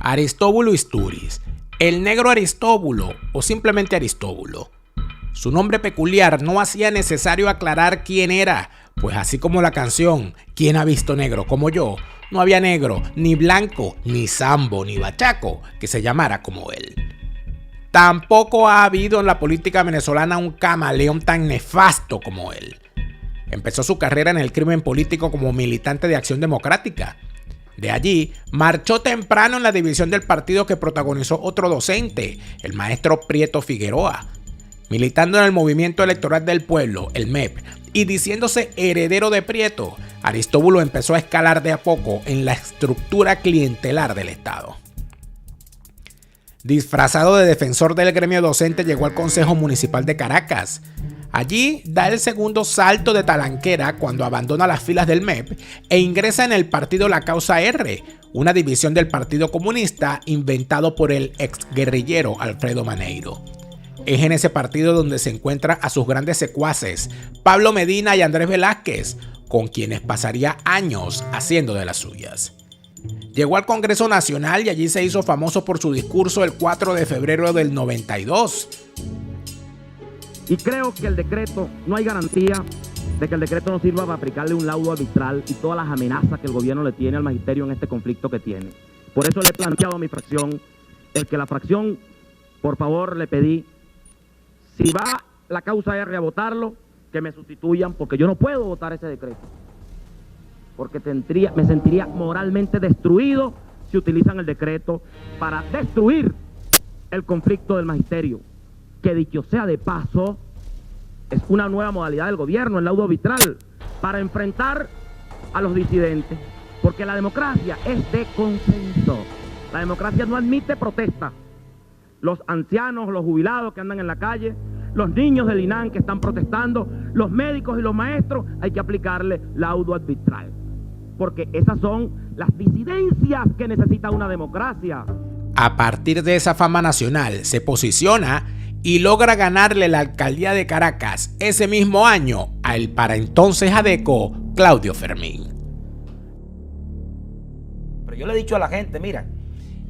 Aristóbulo Istúriz, el negro Aristóbulo o simplemente Aristóbulo. Su nombre peculiar no hacía necesario aclarar quién era, pues así como la canción ¿Quién ha visto negro como yo?, no había negro, ni blanco, ni sambo, ni bachaco que se llamara como él. Tampoco ha habido en la política venezolana un camaleón tan nefasto como él. Empezó su carrera en el crimen político como militante de Acción Democrática. De allí, marchó temprano en la división del partido que protagonizó otro docente, el maestro Prieto Figueroa. Militando en el Movimiento Electoral del Pueblo, el MEP, y diciéndose heredero de Prieto, Aristóbulo empezó a escalar de a poco en la estructura clientelar del Estado. Disfrazado de defensor del gremio docente, llegó al Consejo Municipal de Caracas. Allí da el segundo salto de talanquera cuando abandona las filas del MEP e ingresa en el partido La Causa R, una división del Partido Comunista inventado por el exguerrillero Alfredo Maneiro. Es en ese partido donde se encuentra a sus grandes secuaces, Pablo Medina y Andrés Velázquez, con quienes pasaría años haciendo de las suyas. Llegó al Congreso Nacional y allí se hizo famoso por su discurso el 4 de febrero del 92. Y creo que el decreto, no hay garantía de que el decreto no sirva para aplicarle un laudo arbitral y todas las amenazas que el gobierno le tiene al magisterio en este conflicto que tiene. Por eso le he planteado a mi fracción, el que la fracción, por favor, le pedí, si va la causa R a votarlo, que me sustituyan, porque yo no puedo votar ese decreto. Porque me sentiría moralmente destruido si utilizan el decreto para destruir el conflicto del magisterio, que dicho sea de paso, es una nueva modalidad del gobierno, el laudo arbitral, para enfrentar a los disidentes, porque la democracia es de consenso. La democracia no admite protesta. Los ancianos, los jubilados que andan en la calle, los niños del INAN que están protestando, los médicos y los maestros, hay que aplicarle laudo arbitral, porque esas son las disidencias que necesita una democracia. A partir de esa fama nacional, se posiciona y logra ganarle la alcaldía de Caracas ese mismo año al para entonces adeco Claudio Fermín. Pero yo le he dicho a la gente, mira,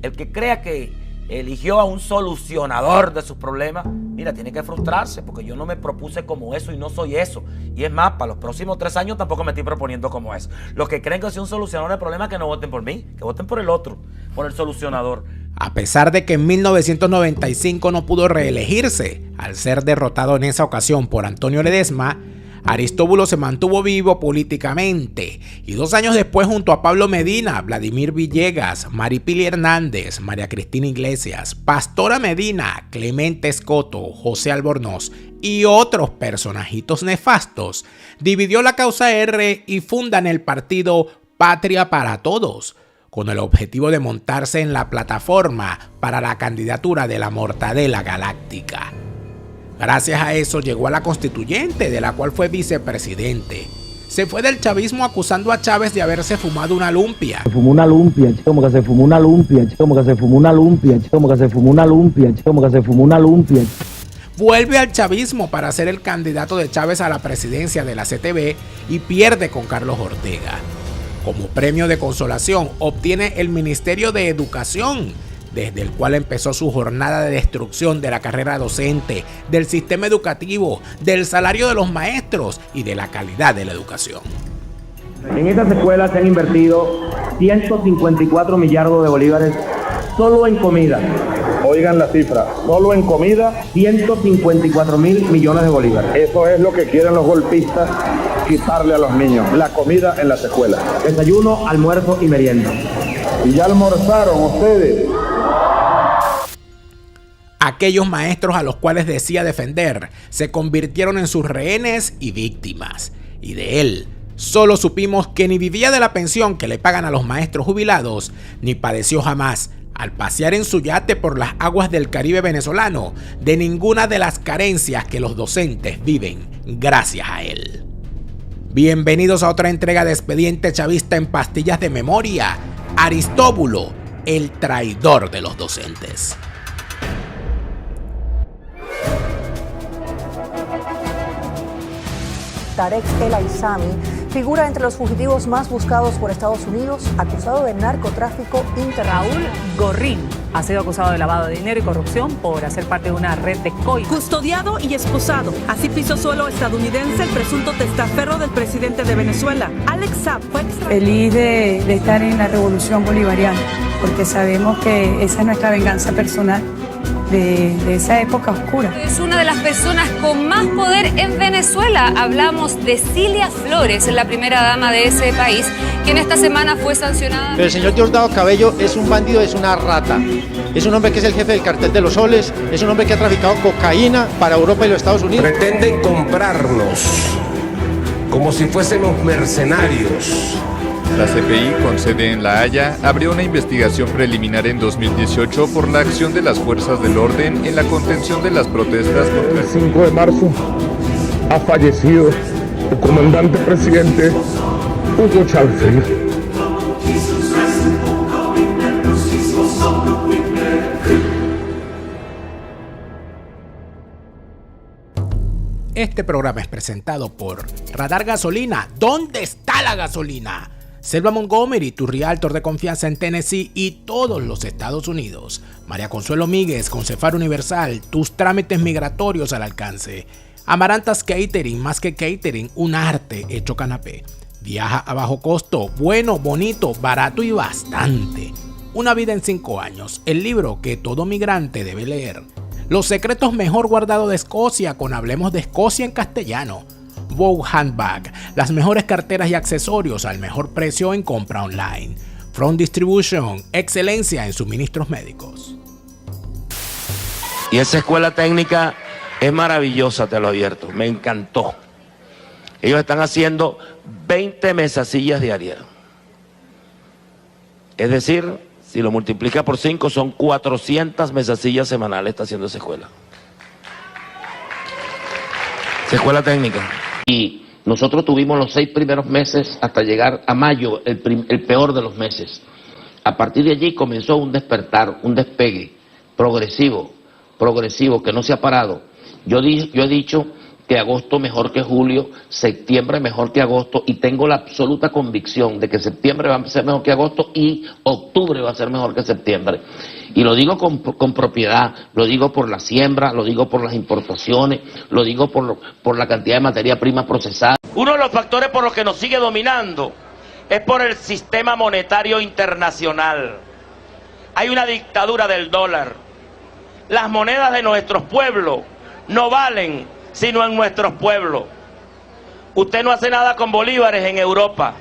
el que crea que eligió a un solucionador de sus problemas, mira, tiene que frustrarse, porque yo no me propuse como eso y no soy eso. Y es más, para los próximos 3 años tampoco me estoy proponiendo como eso. Los que creen que soy un solucionador de problemas, que no voten por mí, que voten por el otro, por el solucionador. A pesar de que en 1995 no pudo reelegirse, al ser derrotado en esa ocasión por Antonio Ledesma, Aristóbulo se mantuvo vivo políticamente y 2 años después, junto a Pablo Medina, Vladimir Villegas, Maripili Hernández, María Cristina Iglesias, Pastora Medina, Clemente Escoto, José Albornoz y otros personajitos nefastos, dividió la causa R y fundan el partido Patria para Todos, con el objetivo de montarse en la plataforma para la candidatura de la Mortadela Galáctica. Gracias a eso llegó a la constituyente, de la cual fue vicepresidente. Se fue del chavismo acusando a Chávez de haberse fumado una lumpia. Se fumó una lumpia, como que se fumó una lumpia, como que se fumó una lumpia, como que se fumó una lumpia, como que se fumó una lumpia. Vuelve al chavismo para ser el candidato de Chávez a la presidencia de la CTV y pierde con Carlos Ortega. Como premio de consolación obtiene el Ministerio de Educación, desde el cual empezó su jornada de destrucción de la carrera docente, del sistema educativo, del salario de los maestros y de la calidad de la educación. En estas escuelas se han invertido 154 millardos de bolívares solo en comida. Oigan la cifra, solo en comida 154.000 millones de bolívares. Eso es lo que quieren los golpistas, quitarle a los niños, la comida en las escuelas. Desayuno, almuerzo y merienda. ¿Y ya almorzaron ustedes? Aquellos maestros a los cuales decía defender se convirtieron en sus rehenes y víctimas. Y de él solo supimos que ni vivía de la pensión que le pagan a los maestros jubilados, ni padeció jamás, al pasear en su yate por las aguas del Caribe venezolano, de ninguna de las carencias que los docentes viven gracias a él. Bienvenidos a otra entrega de Expediente Chavista en Pastillas de Memoria. Aristóbulo, el traidor de los docentes. Tarek El Aissami figura entre los fugitivos más buscados por Estados Unidos, acusado de narcotráfico internacional. Raúl Gorrín ha sido acusado de lavado de dinero y corrupción por hacer parte de una red de coimas. Custodiado y esposado. Así pisó suelo estadounidense el presunto testaferro del presidente de Venezuela, Alex Saab. Feliz de estar en la revolución bolivariana, porque sabemos que esa es nuestra venganza personal de esa época oscura. Es una de las personas con más poder en Venezuela. Hablamos de Cilia Flores, la primera dama de ese país, quien esta semana fue sancionada. Pero el señor Diosdado Cabello es un bandido, es una rata. Es un hombre que es el jefe del cartel de los soles, es un hombre que ha traficado cocaína para Europa y los Estados Unidos. Pretenden comprarnos como si fuésemos mercenarios. La CPI, con sede en La Haya, abrió una investigación preliminar en 2018 por la acción de las fuerzas del orden en la contención de las protestas contra el 5 de marzo ha fallecido el comandante presidente Hugo Chávez Frías. Este programa es presentado por Radar Gasolina. ¿Dónde está la gasolina? Selva Montgomery, tu realtor de confianza en Tennessee y todos los Estados Unidos. María Consuelo Míguez, con Cefar Universal, tus trámites migratorios al alcance. Amarantas Catering, más que catering, un arte hecho canapé. Viaja a bajo costo, bueno, bonito, barato y bastante. Una vida en 5 años, el libro que todo migrante debe leer. Los secretos mejor guardados de Escocia, con Hablemos de Escocia en castellano. Vogue Handbag, las mejores carteras y accesorios al mejor precio en compra online. Front Distribution, excelencia en suministros médicos. Y esa escuela técnica es maravillosa, te lo advierto, me encantó. Ellos están haciendo 20 mesasillas diarias. Es decir, si lo multiplica por 5 son 400 mesasillas semanales está haciendo esa escuela. Esa escuela técnica. Y nosotros tuvimos los 6 primeros meses hasta llegar a mayo, el peor de los meses. A partir de allí comenzó un despertar, un despegue progresivo, que no se ha parado. Yo he dicho que agosto mejor que julio, septiembre mejor que agosto, y tengo la absoluta convicción de que septiembre va a ser mejor que agosto y octubre va a ser mejor que septiembre. Y lo digo con propiedad, lo digo por la siembra, lo digo por las importaciones, lo digo por la cantidad de materia prima procesada. Uno de los factores por los que nos sigue dominando es por el sistema monetario internacional. Hay una dictadura del dólar. Las monedas de nuestros pueblos no valen sino en nuestros pueblos. Usted no hace nada con bolívares en Europa.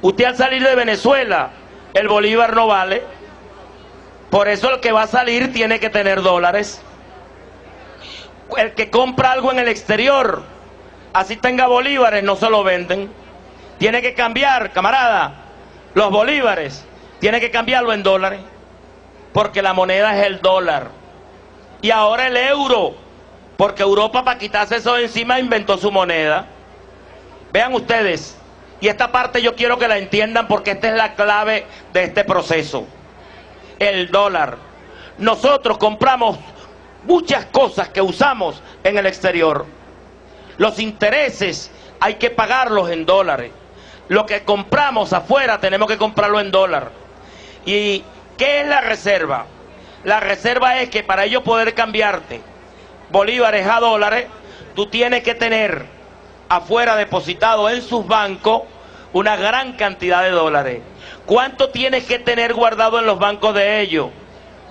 Usted al salir de Venezuela, el bolívar no vale. Por eso el que va a salir tiene que tener dólares. El que compra algo en el exterior, así tenga bolívares, no se lo venden. Tiene que cambiar, camarada, los bolívares, tiene que cambiarlo en dólares, porque la moneda es el dólar. Y ahora el euro, porque Europa, para quitarse eso de encima, inventó su moneda. Vean ustedes, y esta parte yo quiero que la entiendan porque esta es la clave de este proceso. El dólar. Nosotros compramos muchas cosas que usamos en el exterior. Los intereses hay que pagarlos en dólares. Lo que compramos afuera tenemos que comprarlo en dólar. ¿Y qué es la reserva? La reserva es que para ello poder cambiarte bolívares a dólares, tú tienes que tener afuera depositado en sus bancos una gran cantidad de dólares. ¿Cuánto tienes que tener guardado en los bancos de ellos?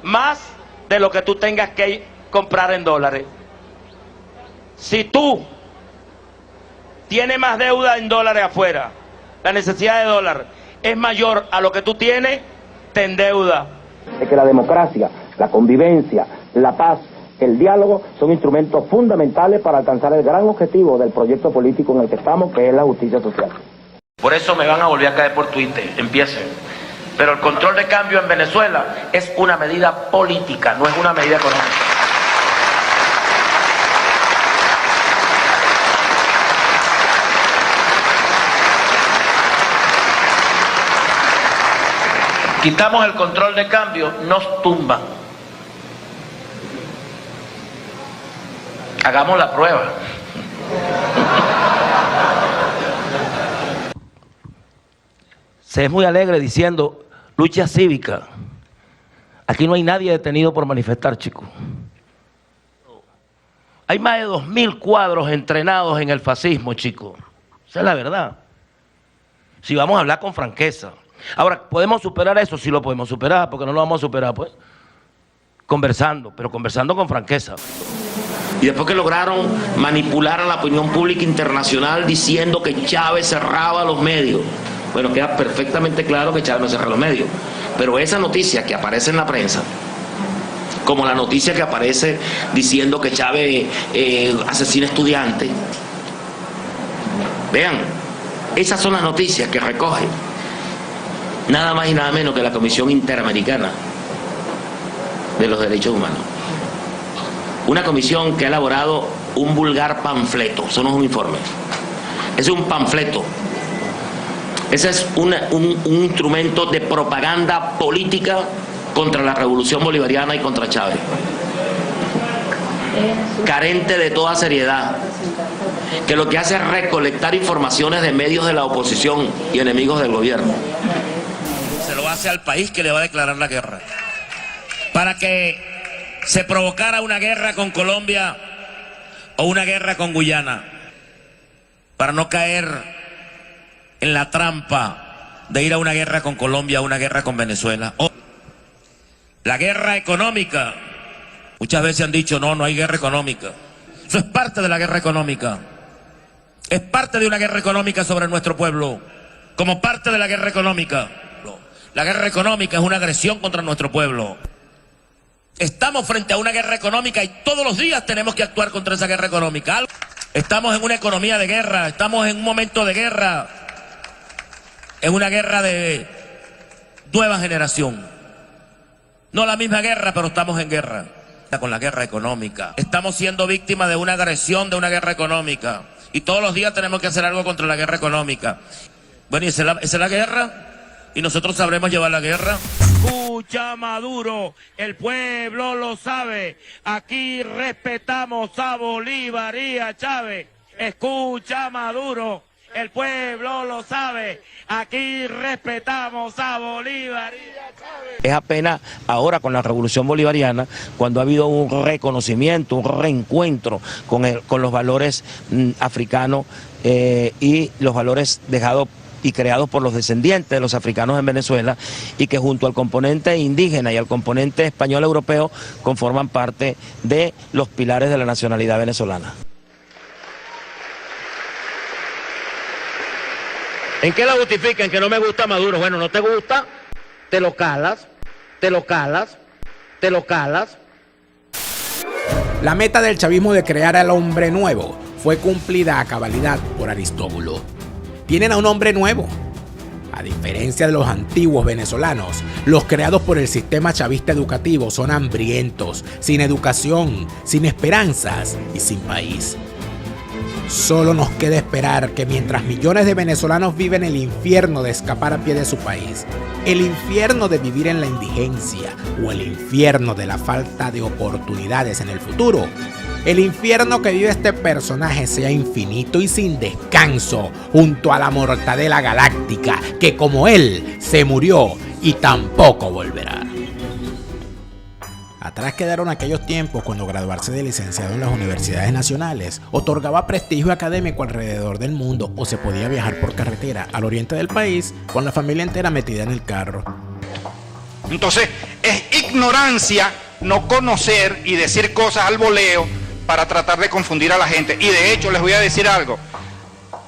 Más de lo que tú tengas que comprar en dólares. Si tú tienes más deuda en dólares afuera, la necesidad de dólar es mayor a lo que tú tienes, te endeuda. Es que la democracia, la convivencia, la paz, el diálogo son instrumentos fundamentales para alcanzar el gran objetivo del proyecto político en el que estamos, que es la justicia social. Por eso me van a volver a caer por Twitter, empiecen. Pero el control de cambio en Venezuela es una medida política, no es una medida económica. Quitamos el control de cambio, nos tumban. Hagamos la prueba. se es muy alegre diciendo lucha cívica. Aquí no hay nadie detenido por manifestar, chicos. Hay más de 2.000 cuadros entrenados en el fascismo, chicos. Esa es la verdad. Si vamos a hablar con franqueza. Ahora, ¿podemos superar eso? Sí lo podemos superar, porque no lo vamos a superar, pues. Conversando, pero conversando con franqueza. Y después que lograron manipular a la opinión pública internacional diciendo que Chávez cerraba los medios. Bueno, queda perfectamente claro que Chávez no cerra los medios. Pero esa noticia que aparece en la prensa, como la noticia que aparece diciendo que Chávez asesina estudiantes, vean, esas son las noticias que recoge nada más y nada menos que la Comisión Interamericana de los Derechos Humanos. Una comisión que ha elaborado un vulgar panfleto, eso no es un informe, es un panfleto. Ese es un instrumento de propaganda política contra la revolución bolivariana y contra Chávez. Carente de toda seriedad, que lo que hace es recolectar informaciones de medios de la oposición y enemigos del gobierno. Se lo hace al país que le va a declarar la guerra. Para que se provocara una guerra con Colombia o una guerra con Guyana. Para no caer en la trampa de ir a una guerra con Colombia, a una guerra con Venezuela. O la guerra económica. Muchas veces han dicho, no hay guerra económica. Eso es parte de la guerra económica. Es parte de una guerra económica sobre nuestro pueblo. Como parte de la guerra económica. La guerra económica es una agresión contra nuestro pueblo. Estamos frente a una guerra económica y todos los días tenemos que actuar contra esa guerra económica. Estamos en una economía de guerra, estamos en un momento de guerra. Es una guerra de nueva generación. No la misma guerra, pero estamos en guerra. Con la guerra económica. Estamos siendo víctimas de una agresión, de una guerra económica. Y todos los días tenemos que hacer algo contra la guerra económica. Bueno, ¿y esa es la guerra? ¿Y nosotros sabremos llevar la guerra? Escucha, Maduro, el pueblo lo sabe. Aquí respetamos a Bolívar y a Chávez. Escucha, Maduro, el pueblo lo sabe. Aquí respetamos a Bolívar y a Chávez. Es apenas ahora con la revolución bolivariana cuando ha habido un reconocimiento, un reencuentro con los valores africanos y los valores dejados y creados por los descendientes de los africanos en Venezuela, y que junto al componente indígena y al componente español europeo conforman parte de los pilares de la nacionalidad venezolana. ¿En qué la justifican? Que no me gusta Maduro. Bueno, no te gusta, te lo calas, te lo calas, te lo calas. La meta del chavismo de crear al hombre nuevo fue cumplida a cabalidad por Aristóbulo. Tienen a un hombre nuevo. A diferencia de los antiguos venezolanos, los creados por el sistema chavista educativo son hambrientos, sin educación, sin esperanzas y sin país. Solo nos queda esperar que mientras millones de venezolanos viven el infierno de escapar a pie de su país, el infierno de vivir en la indigencia o el infierno de la falta de oportunidades en el futuro, el infierno que vive este personaje sea infinito y sin descanso junto a la mortadela galáctica que como él se murió y tampoco volverá. Atrás quedaron aquellos tiempos cuando graduarse de licenciado en las universidades nacionales otorgaba prestigio académico alrededor del mundo o se podía viajar por carretera al oriente del país con la familia entera metida en el carro. Entonces es ignorancia no conocer y decir cosas al voleo para tratar de confundir a la gente. Y de hecho les voy a decir algo,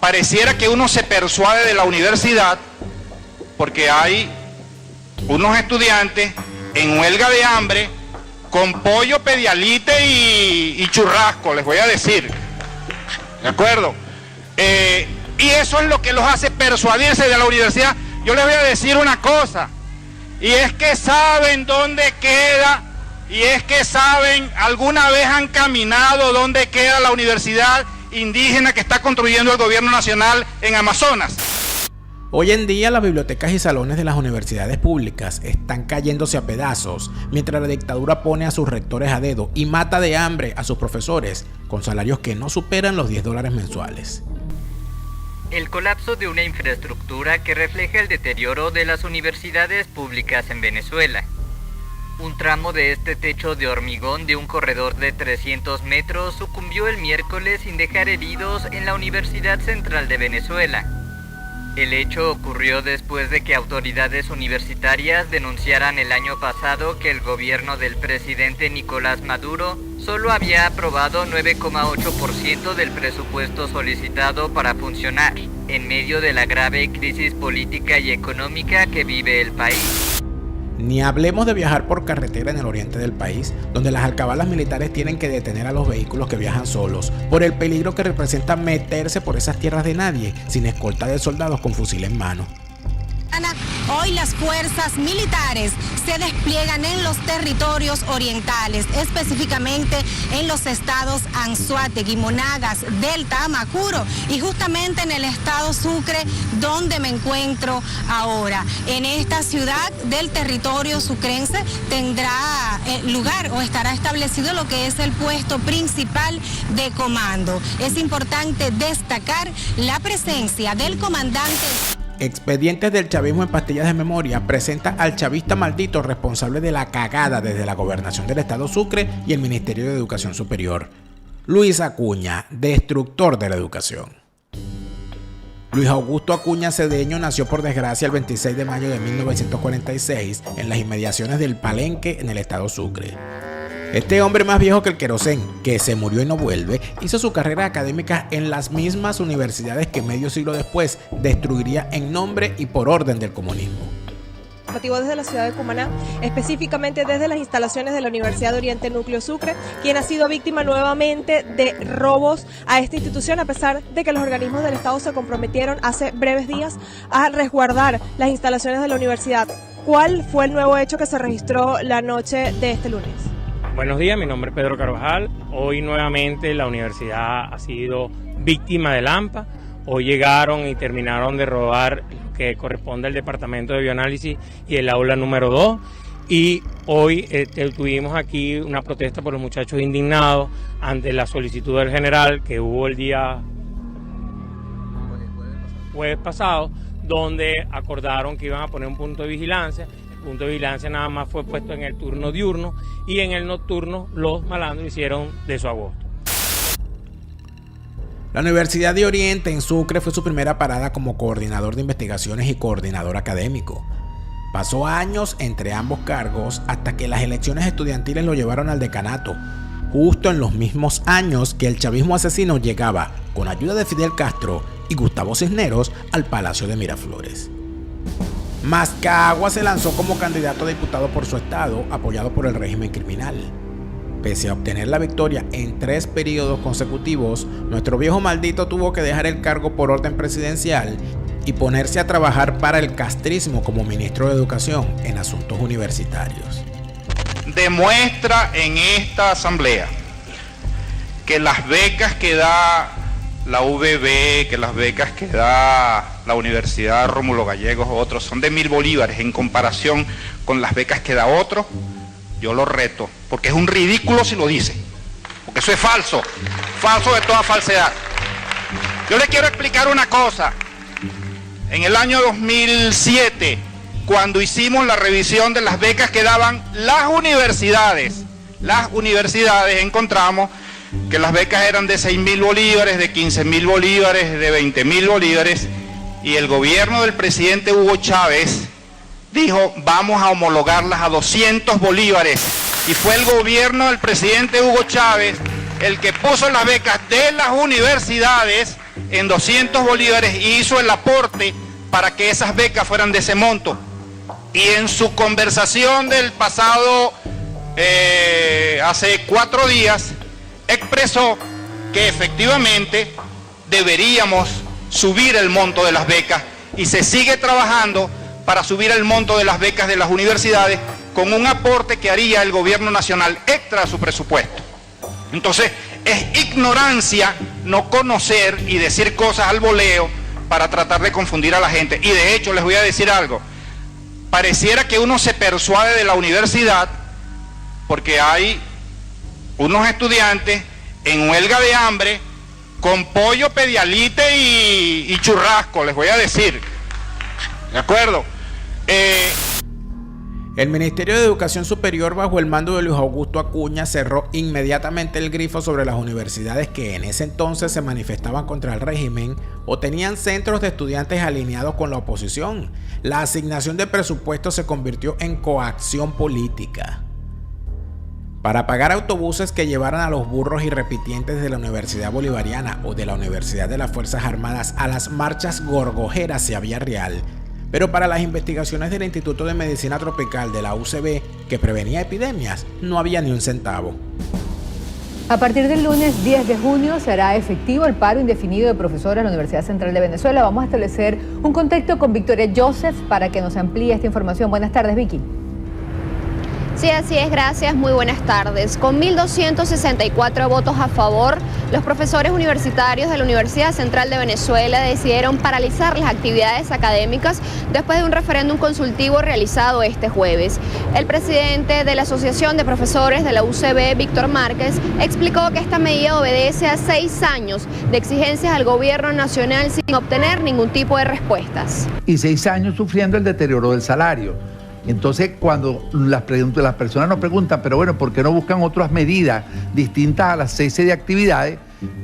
pareciera que uno se persuade de la universidad porque hay unos estudiantes en huelga de hambre con pollo, pedialite y churrasco, les voy a decir, ¿de acuerdo? Y eso es lo que los hace persuadirse de la universidad. Yo les voy a decir una cosa, y es que saben dónde queda, y es que saben, alguna vez han caminado dónde queda la universidad indígena que está construyendo el gobierno nacional en Amazonas. Hoy en día las bibliotecas y salones de las universidades públicas están cayéndose a pedazos, mientras la dictadura pone a sus rectores a dedo y mata de hambre a sus profesores con salarios que no superan los $10 mensuales. El colapso de una infraestructura que refleja el deterioro de las universidades públicas en Venezuela. Un tramo de este techo de hormigón de un corredor de 300 metros sucumbió el miércoles sin dejar heridos en la Universidad Central de Venezuela. El hecho ocurrió después de que autoridades universitarias denunciaran el año pasado que el gobierno del presidente Nicolás Maduro solo había aprobado 9,8% del presupuesto solicitado para funcionar, en medio de la grave crisis política y económica que vive el país. Ni hablemos de viajar por carretera en el oriente del país, donde las alcabalas militares tienen que detener a los vehículos que viajan solos, por el peligro que representa meterse por esas tierras de nadie, sin escolta de soldados con fusil en mano. Hoy las fuerzas militares se despliegan en los territorios orientales, específicamente en los estados Anzoátegui, Monagas, Delta, Amacuro y justamente en el estado Sucre, donde me encuentro ahora. En esta ciudad del territorio sucrense tendrá lugar o estará establecido lo que es el puesto principal de comando. Es importante destacar la presencia del comandante. Expedientes del chavismo en pastillas de memoria presenta al chavista maldito responsable de la cagada desde la gobernación del estado Sucre y el Ministerio de Educación Superior. Luis Acuña, destructor de la educación. Luis Augusto Acuña Cedeño nació por desgracia el 26 de mayo de 1946 en las inmediaciones del Palenque en el estado Sucre. Este hombre más viejo que el querosén, que se murió y no vuelve, hizo su carrera académica en las mismas universidades que medio siglo después destruiría en nombre y por orden del comunismo. Desde la ciudad de Cumaná, específicamente desde las instalaciones de la Universidad de Oriente Núcleo Sucre, quien ha sido víctima nuevamente de robos a esta institución, a pesar de que los organismos del Estado se comprometieron hace breves días a resguardar las instalaciones de la universidad. ¿Cuál fue el nuevo hecho que se registró la noche de este lunes? Buenos días, mi nombre es Pedro Carvajal. Hoy nuevamente la universidad ha sido víctima del AMPA. Hoy llegaron y terminaron de robar lo que corresponde al departamento de bioanálisis y el aula número 2. Y hoy tuvimos aquí una protesta por los muchachos indignados ante la solicitud del general que hubo el día jueves pasado, donde acordaron que iban a poner un punto de vigilancia. El punto de vigilancia nada más fue puesto en el turno diurno y en el nocturno los malandros hicieron de su agosto. La Universidad de Oriente en Sucre fue su primera parada como coordinador de investigaciones y coordinador académico. Pasó años entre ambos cargos hasta que las elecciones estudiantiles lo llevaron al decanato, justo en los mismos años que el chavismo asesino llegaba, con ayuda de Fidel Castro y Gustavo Cisneros, al Palacio de Miraflores. Mascagua se lanzó como candidato a diputado por su estado, apoyado por el régimen criminal. Pese a obtener la victoria en 3 periodos consecutivos, nuestro viejo maldito tuvo que dejar el cargo por orden presidencial y ponerse a trabajar para el castrismo como ministro de Educación en asuntos universitarios. Demuestra en esta asamblea que las becas que da la UVB, que las becas que da la Universidad Rómulo Gallegos o otros son de 1.000 bolívares en comparación con las becas que da otro. Yo lo reto, porque es un ridículo si lo dice, porque eso es falso, falso de toda falsedad. Yo le quiero explicar una cosa. En el año 2007, cuando hicimos la revisión de las becas que daban las universidades encontramos que las becas eran de 6.000 bolívares, de 15.000 bolívares, de 20.000 bolívares, y el gobierno del presidente Hugo Chávez dijo, vamos a homologarlas a 200 bolívares, y fue el gobierno del presidente Hugo Chávez el que puso las becas de las universidades en 200 bolívares y hizo el aporte para que esas becas fueran de ese monto. Y en su conversación del pasado, hace 4 días, expresó que efectivamente deberíamos subir el monto de las becas y se sigue trabajando para subir el monto de las becas de las universidades con un aporte que haría el gobierno nacional extra a su presupuesto. Entonces, es ignorancia no conocer y decir cosas al voleo para tratar de confundir a la gente. Y de hecho, les voy a decir algo. Pareciera que uno se persuade de la universidad porque hay unos estudiantes en huelga de hambre con pollo, pedialite y churrasco, les voy a decir. ¿De acuerdo? El Ministerio de Educación Superior, bajo el mando de Luis Augusto Acuña, cerró inmediatamente el grifo sobre las universidades que en ese entonces se manifestaban contra el régimen o tenían centros de estudiantes alineados con la oposición. La asignación de presupuesto se convirtió en coacción política. Para pagar autobuses que llevaran a los burros y repitientes de la Universidad Bolivariana o de la Universidad de las Fuerzas Armadas a las marchas gorgojeras se había real. Pero para las investigaciones del Instituto de Medicina Tropical de la UCB, que prevenía epidemias, no había ni un centavo. A partir del lunes 10 de junio será efectivo el paro indefinido de profesores en la Universidad Central de Venezuela. Vamos a establecer un contacto con Victoria Joseph para que nos amplíe esta información. Buenas tardes, Vicky. Sí, así es, gracias, muy buenas tardes. Con 1.264 votos a favor, los profesores universitarios de la Universidad Central de Venezuela decidieron paralizar las actividades académicas después de un referéndum consultivo realizado este jueves. El presidente de la Asociación de Profesores de la UCB, Víctor Márquez, explicó que esta medida obedece a 6 años de exigencias al gobierno nacional sin obtener ningún tipo de respuestas. Y 6 años sufriendo el deterioro del salario. Entonces, cuando las personas nos preguntan, pero bueno, ¿por qué no buscan otras medidas distintas a las cese de actividades?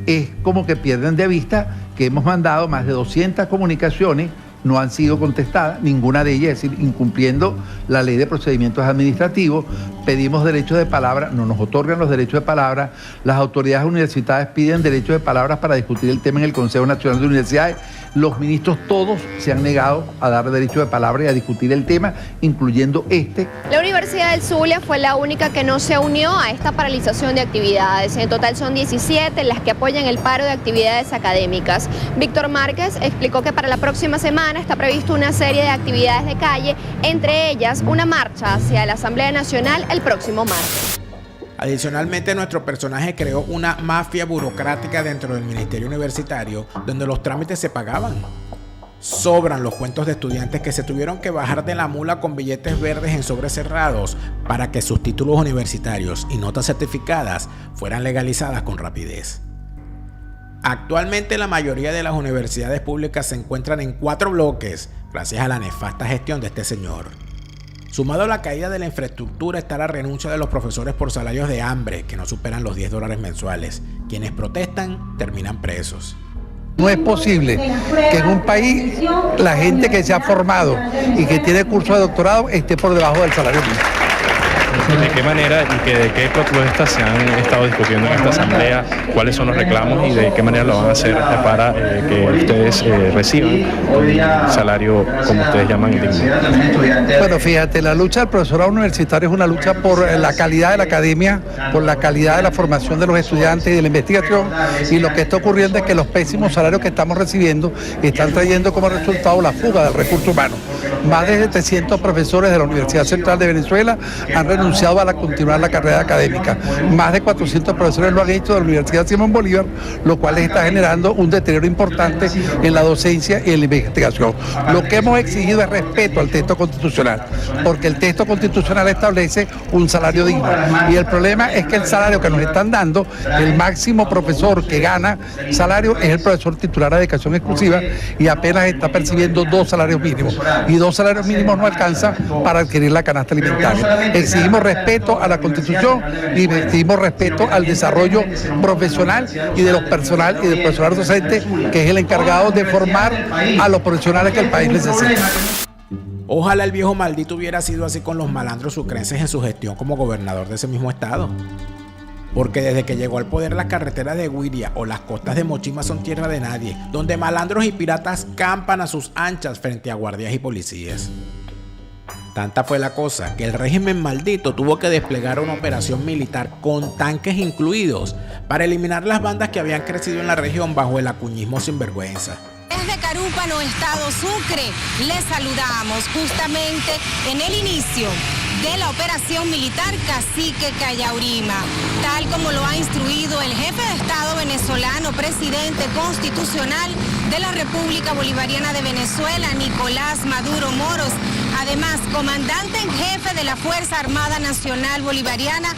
Es como que pierden de vista que hemos mandado más de 200 comunicaciones, no han sido contestadas, ninguna de ellas, es decir, incumpliendo la ley de procedimientos administrativos. Pedimos derechos de palabra, no nos otorgan los derechos de palabra. Las autoridades universitarias piden derechos de palabra para discutir el tema en el Consejo Nacional de Universidades. Los ministros todos se han negado a dar derecho de palabra y a discutir el tema, incluyendo este. La Universidad del Zulia fue la única que no se unió a esta paralización de actividades. En total son 17 las que apoyan el paro de actividades académicas. Víctor Márquez explicó que para la próxima semana está previsto una serie de actividades de calle, entre ellas una marcha hacia la Asamblea Nacional el próximo martes. Adicionalmente, nuestro personaje creó una mafia burocrática dentro del Ministerio Universitario, donde los trámites se pagaban. Sobran los cuentos de estudiantes que se tuvieron que bajar de la mula con billetes verdes en sobres cerrados para que sus títulos universitarios y notas certificadas fueran legalizadas con rapidez. Actualmente la mayoría de las universidades públicas se encuentran en 4 bloques, gracias a la nefasta gestión de este señor. Sumado a la caída de la infraestructura está la renuncia de los profesores por salarios de hambre que no superan los $10 mensuales. Quienes protestan terminan presos. No es posible que en un país la gente que se ha formado y que tiene curso de doctorado esté por debajo del salario mínimo. ¿De qué manera y de qué propuestas se han estado discutiendo en esta asamblea? ¿Cuáles son los reclamos y de qué manera lo van a hacer para que ustedes reciban un salario, como ustedes llaman, digno? Bueno, fíjate, la lucha del profesorado universitario es una lucha por la calidad de la academia, por la calidad de la formación de los estudiantes y de la investigación, y lo que está ocurriendo es que los pésimos salarios que estamos recibiendo están trayendo como resultado la fuga del recurso humano. Más de 700 profesores de la Universidad Central de Venezuela han renunciado a continuar la carrera académica. Más de 400 profesores lo han hecho de la Universidad Simón Bolívar, lo cual está generando un deterioro importante en la docencia y en la investigación. Lo que hemos exigido es respeto al texto constitucional, porque el texto constitucional establece un salario digno. Y el problema es que el salario que nos están dando, el máximo profesor que gana salario es el profesor titular de dedicación exclusiva y apenas está percibiendo 2 salarios mínimos. Y 2 salarios mínimos no alcanza para adquirir la canasta alimentaria. Exigimos respeto a la Constitución y exigimos respeto al desarrollo profesional y de los personal y del personal docente, que es el encargado de formar a los profesionales que el país necesita. Ojalá el viejo maldito hubiera sido así con los malandros sucrenses en su gestión como gobernador de ese mismo estado. Porque desde que llegó al poder las carreteras de Guiria o las costas de Mochima son tierra de nadie, donde malandros y piratas campan a sus anchas frente a guardias y policías. Tanta fue la cosa que el régimen maldito tuvo que desplegar una operación militar con tanques incluidos para eliminar las bandas que habían crecido en la región bajo el acuñismo sinvergüenza. Desde Carúpano, Estado Sucre, les saludamos justamente en el inicio de la operación militar Cacique Cayaurima, tal como lo ha instruido el jefe de Estado venezolano, presidente constitucional de la República Bolivariana de Venezuela, Nicolás Maduro Moros. Además, comandante en jefe de la Fuerza Armada Nacional Bolivariana,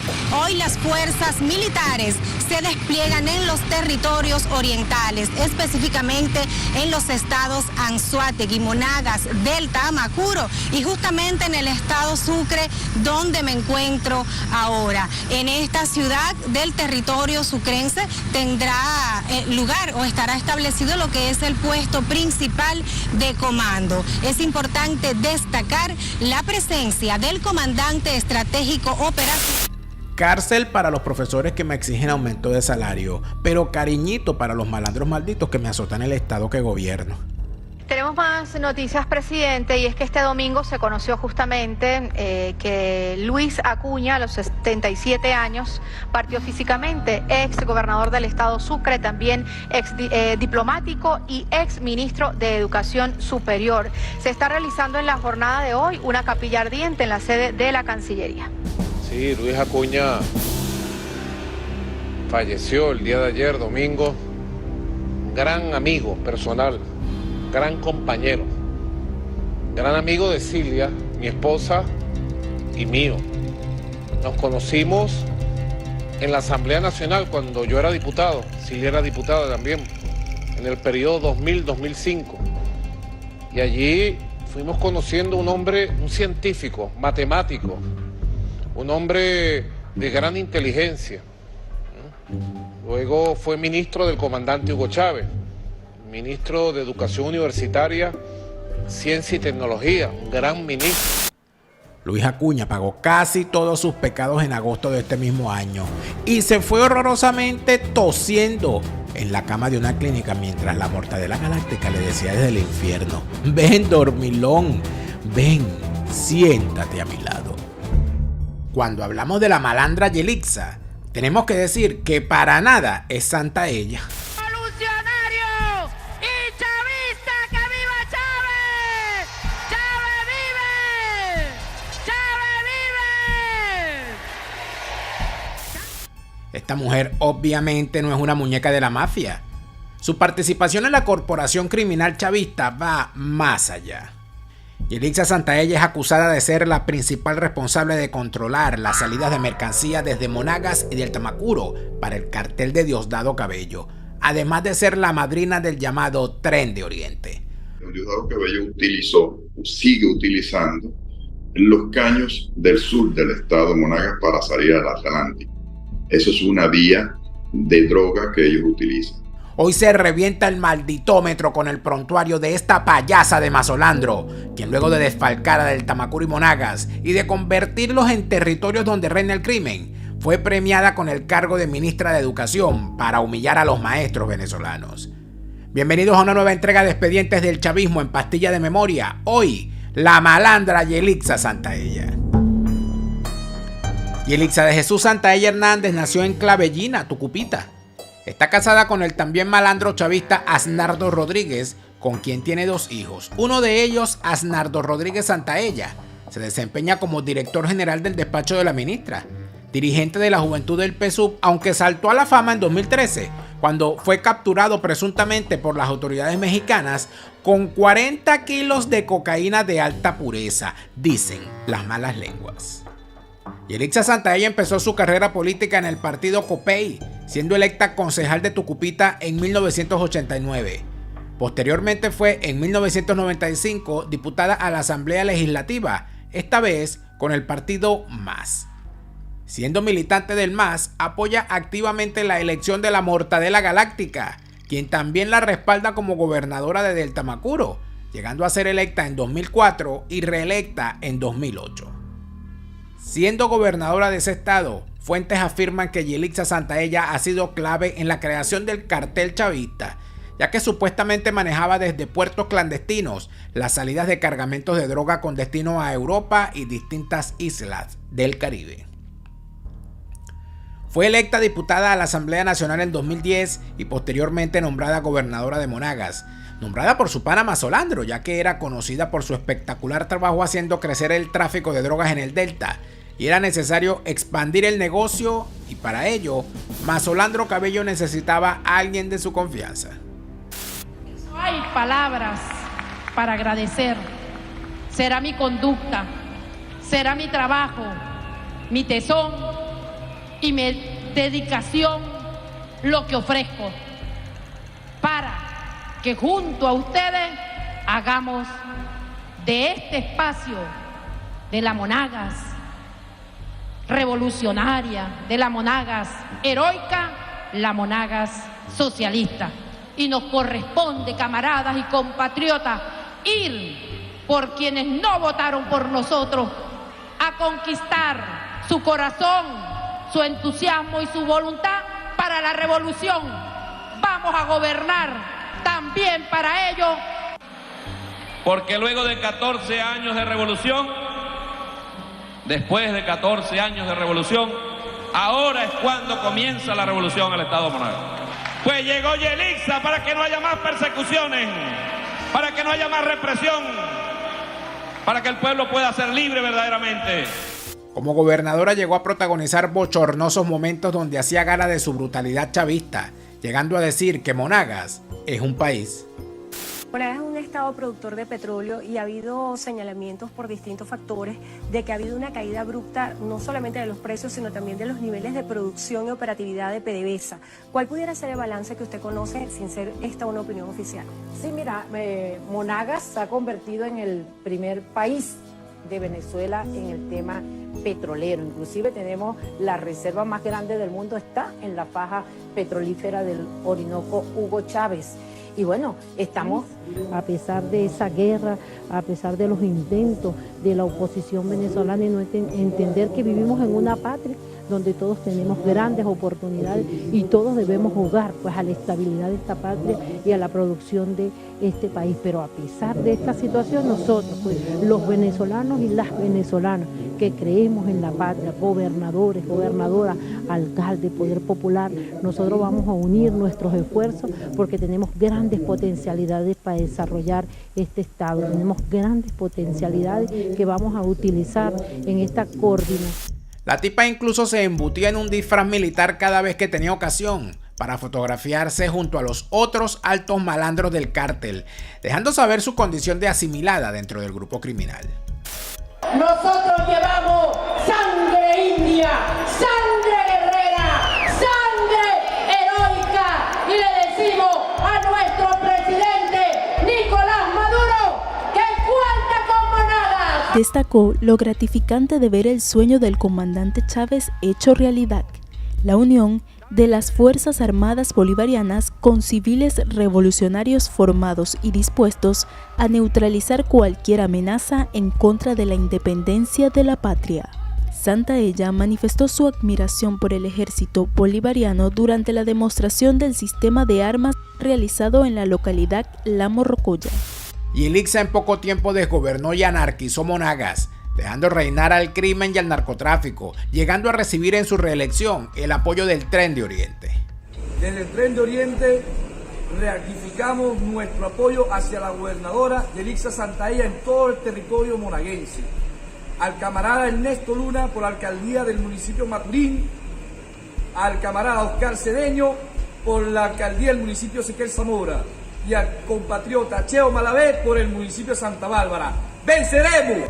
hoy las fuerzas militares se despliegan en los territorios orientales, específicamente en los estados Anzoátegui, Monagas, Delta, Amacuro y justamente en el estado Sucre, donde me encuentro ahora. En esta ciudad del territorio sucrense tendrá lugar o estará establecido lo que es el puesto principal de comando. Es importante destacar la presencia del comandante estratégico operacional. Cárcel para los profesores que me exigen aumento de salario, pero cariñito para los malandros malditos que me azotan el estado que gobierno. Tenemos más noticias, presidente, y es que este domingo se conoció justamente que Luis Acuña, a los 77 años, partió físicamente, ex gobernador del estado Sucre, también ex diplomático y ex ministro de Educación Superior. Se está realizando en la jornada de hoy una capilla ardiente en la sede de la Cancillería. Sí, Luis Acuña falleció el día de ayer, domingo. Gran amigo personal, gran compañero, gran amigo de Cilia, mi esposa, y mío. Nos conocimos en la Asamblea Nacional cuando yo era diputado, Cilia era diputada también, en el periodo 2000-2005. Y allí fuimos conociendo un hombre, un científico, matemático, un hombre de gran inteligencia. Luego fue ministro del comandante Hugo Chávez, ministro de Educación Universitaria, Ciencia y Tecnología, un gran ministro. Luis Acuña pagó casi todos sus pecados en agosto de este mismo año y se fue horrorosamente tosiendo en la cama de una clínica mientras la Mortadela Galáctica le decía desde el infierno: ven, dormilón, ven, siéntate a mi lado. Cuando hablamos de la malandra Yelixa, tenemos que decir que para nada es santa ella. ¡Revolucionario y chavista, que viva Chávez! ¡Chávez vive! ¡Chávez vive! Esta mujer obviamente no es una muñeca de la mafia. Su participación en la corporación criminal chavista va más allá. Yelixa Santaella es acusada de ser la principal responsable de controlar las salidas de mercancía desde Monagas y del Tamacuro para el cartel de Diosdado Cabello, además de ser la madrina del llamado Tren de Oriente. Diosdado Cabello utilizó, sigue utilizando, los caños del sur del estado de Monagas para salir al Atlántico. Eso es una vía de droga que ellos utilizan. Hoy se revienta el malditómetro con el prontuario de esta payasa de Mazolandro, quien luego de desfalcar a del Tamacuro y Monagas y de convertirlos en territorios donde reina el crimen, fue premiada con el cargo de ministra de Educación para humillar a los maestros venezolanos. Bienvenidos a una nueva entrega de Expedientes del Chavismo en Pastilla de Memoria. Hoy, la malandra Yelixa Santaella. Yelixa de Jesús Santaella Hernández nació en Clavellina, Tucupita. Está casada con el también malandro chavista Asnardo Rodríguez, con quien tiene 2 hijos. Uno de ellos, Asnardo Rodríguez Santaella, se desempeña como director general del despacho de la ministra, dirigente de la Juventud del PSUV, aunque saltó a la fama en 2013, cuando fue capturado presuntamente por las autoridades mexicanas con 40 kilos de cocaína de alta pureza, dicen las malas lenguas. Yelixa Santaella empezó su carrera política en el partido COPEI, siendo electa concejal de Tucupita en 1989. Posteriormente fue en 1995 diputada a la Asamblea Legislativa, esta vez con el partido MAS. Siendo militante del MAS, apoya activamente la elección de la Mortadela Galáctica, quien también la respalda como gobernadora de Del Tamacuro, llegando a ser electa en 2004 y reelecta en 2008. Siendo gobernadora de ese estado, fuentes afirman que Yelixa Santaella ha sido clave en la creación del cartel chavista, ya que supuestamente manejaba desde puertos clandestinos las salidas de cargamentos de droga con destino a Europa y distintas islas del Caribe. Fue electa diputada a la Asamblea Nacional en 2010 y posteriormente nombrada gobernadora de Monagas, nombrada por su pana Mazolandro, ya que era conocida por su espectacular trabajo haciendo crecer el tráfico de drogas en el Delta, y era necesario expandir el negocio, y para ello, Mazolandro Cabello necesitaba a alguien de su confianza. No hay palabras para agradecer. será mi conducta, será mi trabajo, mi tesón y mi dedicación lo que ofrezco para que junto a ustedes hagamos de este espacio de la Monagas revolucionaria, de la Monagas heroica, la Monagas socialista. Y nos corresponde, camaradas y compatriotas, ir por quienes no votaron por nosotros a conquistar su corazón, su entusiasmo y su voluntad para la revolución. Vamos a gobernar también para ello. Porque luego de 14 años de revolución, después de 14 años de revolución, ahora es cuando comienza la revolución al Estado Monagas. Pues llegó Yelixa para que no haya más persecuciones, para que no haya más represión, para que el pueblo pueda ser libre verdaderamente. Como gobernadora llegó a protagonizar bochornosos momentos donde hacía gala de su brutalidad chavista, llegando a decir que Monagas es un país. Monagas es un estado productor de petróleo y ha habido señalamientos por distintos factores de que ha habido una caída abrupta no solamente de los precios, sino también de los niveles de producción y operatividad de PDVSA. ¿Cuál pudiera ser el balance que usted conoce sin ser esta una opinión oficial? Sí, mira, Monagas se ha convertido en el primer país de Venezuela en el tema petrolero. Inclusive tenemos la reserva más grande del mundo, está en la faja petrolífera del Orinoco Hugo Chávez. Y bueno, estamos, a pesar de esa guerra, a pesar de los intentos de la oposición venezolana y no entender que vivimos en una patria donde todos tenemos grandes oportunidades y todos debemos jugar pues a la estabilidad de esta patria y a la producción de este país. Pero a pesar de esta situación, nosotros, pues los venezolanos y las venezolanas que creemos en la patria, gobernadores, gobernadoras, alcaldes, poder popular, nosotros vamos a unir nuestros esfuerzos porque tenemos grandes potencialidades para desarrollar este estado, tenemos grandes potencialidades que vamos a utilizar en esta coordinación. La tipa incluso se embutía en un disfraz militar cada vez que tenía ocasión para fotografiarse junto a los otros altos malandros del cártel, dejando saber su condición de asimilada dentro del grupo criminal. Nosotros llevamos sangre india, sangre guerrera, sangre heroica y le decimos a nuestro presidente Nicolás Maduro que cuenta con Monagas. Destacó lo gratificante de ver el sueño del comandante Chávez hecho realidad, la unión de las Fuerzas Armadas Bolivarianas con civiles revolucionarios formados y dispuestos a neutralizar cualquier amenaza en contra de la independencia de la patria. Santaella manifestó su admiración por el ejército bolivariano durante la demostración del sistema de armas realizado en la localidad La Morrocoya. Yelixa en poco tiempo desgobernó y anarquizó Monagas, dejando reinar al crimen y al narcotráfico, llegando a recibir en su reelección el apoyo del Tren de Oriente. Desde el Tren de Oriente reactificamos nuestro apoyo hacia la gobernadora Yelixa Santaella en todo el territorio monaguense, al camarada Ernesto Luna por la alcaldía del municipio Maturín, al camarada Oscar Cedeño por la alcaldía del municipio Ezequiel Zamora y al compatriota Cheo Malavé por el municipio de Santa Bárbara. ¡Venceremos!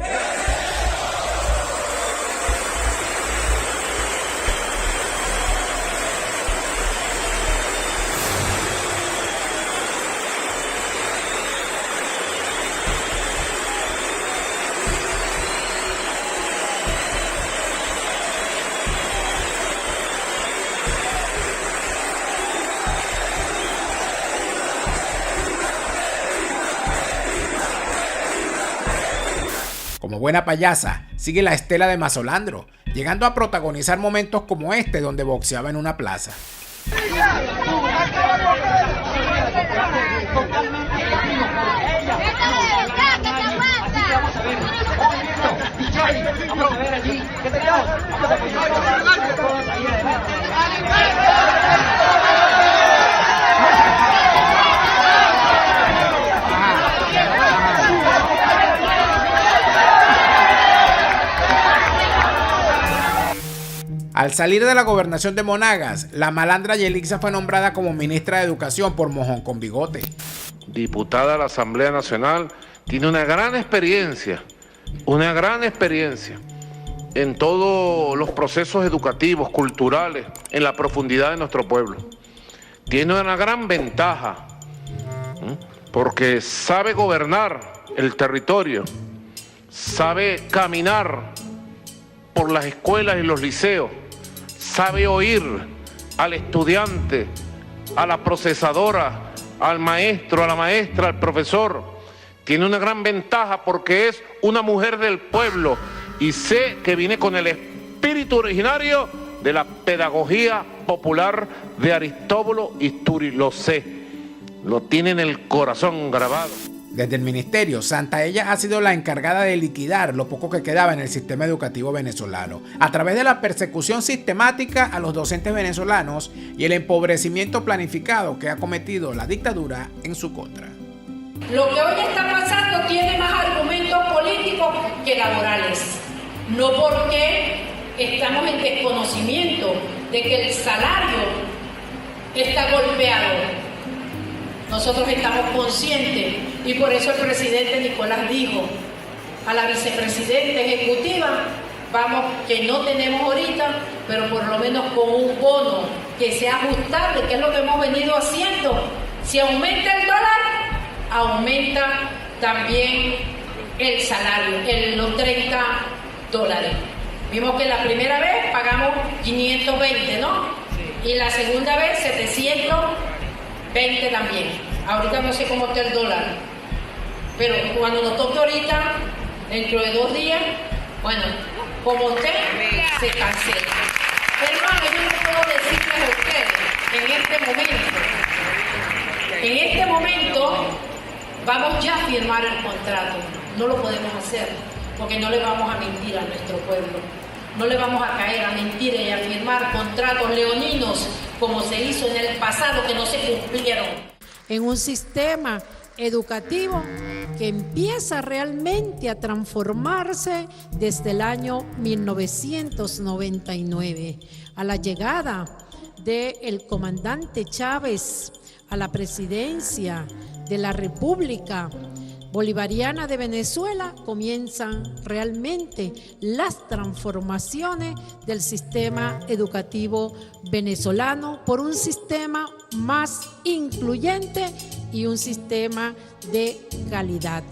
Como buena payasa, sigue la estela de Mazolandro, llegando a protagonizar momentos como este donde boxeaba en una plaza. Al salir de la gobernación de Monagas, la malandra Yelixa fue nombrada como ministra de Educación por Mojón con Bigote. Diputada a la Asamblea Nacional, tiene una gran experiencia una gran experiencia en todos los procesos educativos, culturales, en la profundidad de nuestro pueblo. Tiene una gran ventaja, porque sabe gobernar el territorio, sabe caminar por las escuelas y los liceos, sabe oír al estudiante, a la procesadora, al maestro, a la maestra, al profesor. Tiene una gran ventaja porque es una mujer del pueblo y sé que viene con el espíritu originario de la pedagogía popular de Aristóbulo Isturi. Lo sé, lo tiene en el corazón grabado. Desde el ministerio, Santaella ha sido la encargada de liquidar lo poco que quedaba en el sistema educativo venezolano, a través de la persecución sistemática a los docentes venezolanos y el empobrecimiento planificado que ha cometido la dictadura en su contra. Lo que hoy está pasando tiene más argumentos políticos que laborales. No porque estamos en desconocimiento de que el salario está golpeado. Nosotros estamos conscientes y por eso el presidente Nicolás dijo a la vicepresidenta ejecutiva, vamos, que no tenemos ahorita, pero por lo menos con un bono que sea ajustable, que es lo que hemos venido haciendo. Si aumenta el dólar, aumenta también el salario, los $30. Vimos que la primera vez pagamos 520, ¿no? Y la segunda vez 720 también. Ahorita no sé cómo está el dólar, pero cuando nos toque ahorita, dentro de 2 días, bueno, como usted, se cancela. Hermano, yo no puedo decirles a ustedes, en este momento, vamos ya a firmar el contrato. No lo podemos hacer, porque no le vamos a mentir a nuestro pueblo. No le vamos a caer a mentiras y a firmar contratos leoninos como se hizo en el pasado, que no se cumplieron. En un sistema educativo que empieza realmente a transformarse desde el año 1999, a la llegada del comandante Chávez a la presidencia de la República Bolivariana de Venezuela, comienzan realmente las transformaciones del sistema educativo venezolano por un sistema más incluyente y un sistema de calidad.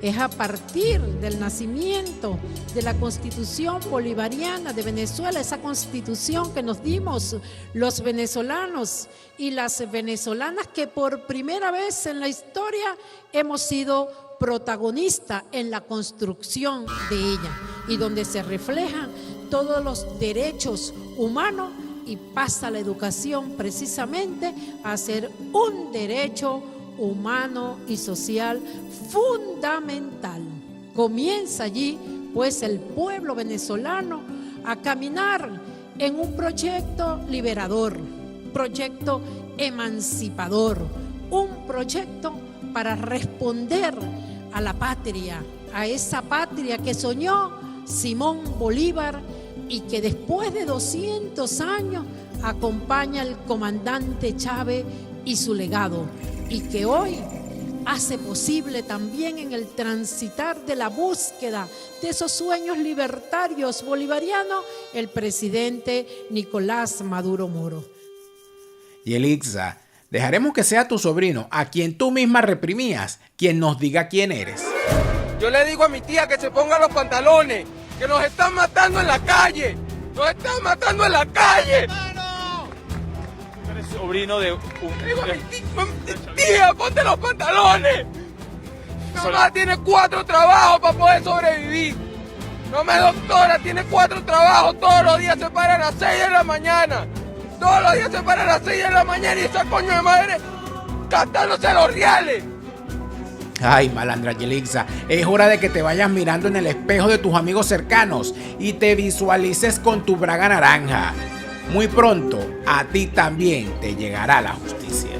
Es a partir del nacimiento de la Constitución Bolivariana de Venezuela, esa constitución que nos dimos los venezolanos y las venezolanas, que por primera vez en la historia hemos sido protagonistas en la construcción de ella, y donde se reflejan todos los derechos humanos, y pasa la educación precisamente a ser un derecho humano y social fundamental. Comienza allí pues el pueblo venezolano a caminar en un proyecto liberador, un proyecto emancipador, un proyecto para responder a la patria, a esa patria que soñó Simón Bolívar y que después de 200 años acompaña al comandante Chávez y su legado, y que hoy hace posible también en el transitar de la búsqueda de esos sueños libertarios bolivarianos el presidente Nicolás Maduro Moro. Yelixa, dejaremos que sea tu sobrino, a quien tú misma reprimías, quien nos diga quién eres. Yo le digo a mi tía que se ponga los pantalones, que nos están matando en la calle. ¡Nos están matando en la calle! Tú eres sobrino de un... Tía, ponte los pantalones. Mamá tiene 4 trabajos para poder sobrevivir. Mamá doctora, tiene 4 trabajos. Todos los días se paran a las 6 de la mañana. Todos los días se paran a las 6 de la mañana y esa coño de madre gastándose los reales. Ay, malandra Yelixa, es hora de que te vayas mirando en el espejo de tus amigos cercanos y te visualices con tu braga naranja. Muy pronto, a ti también te llegará la justicia.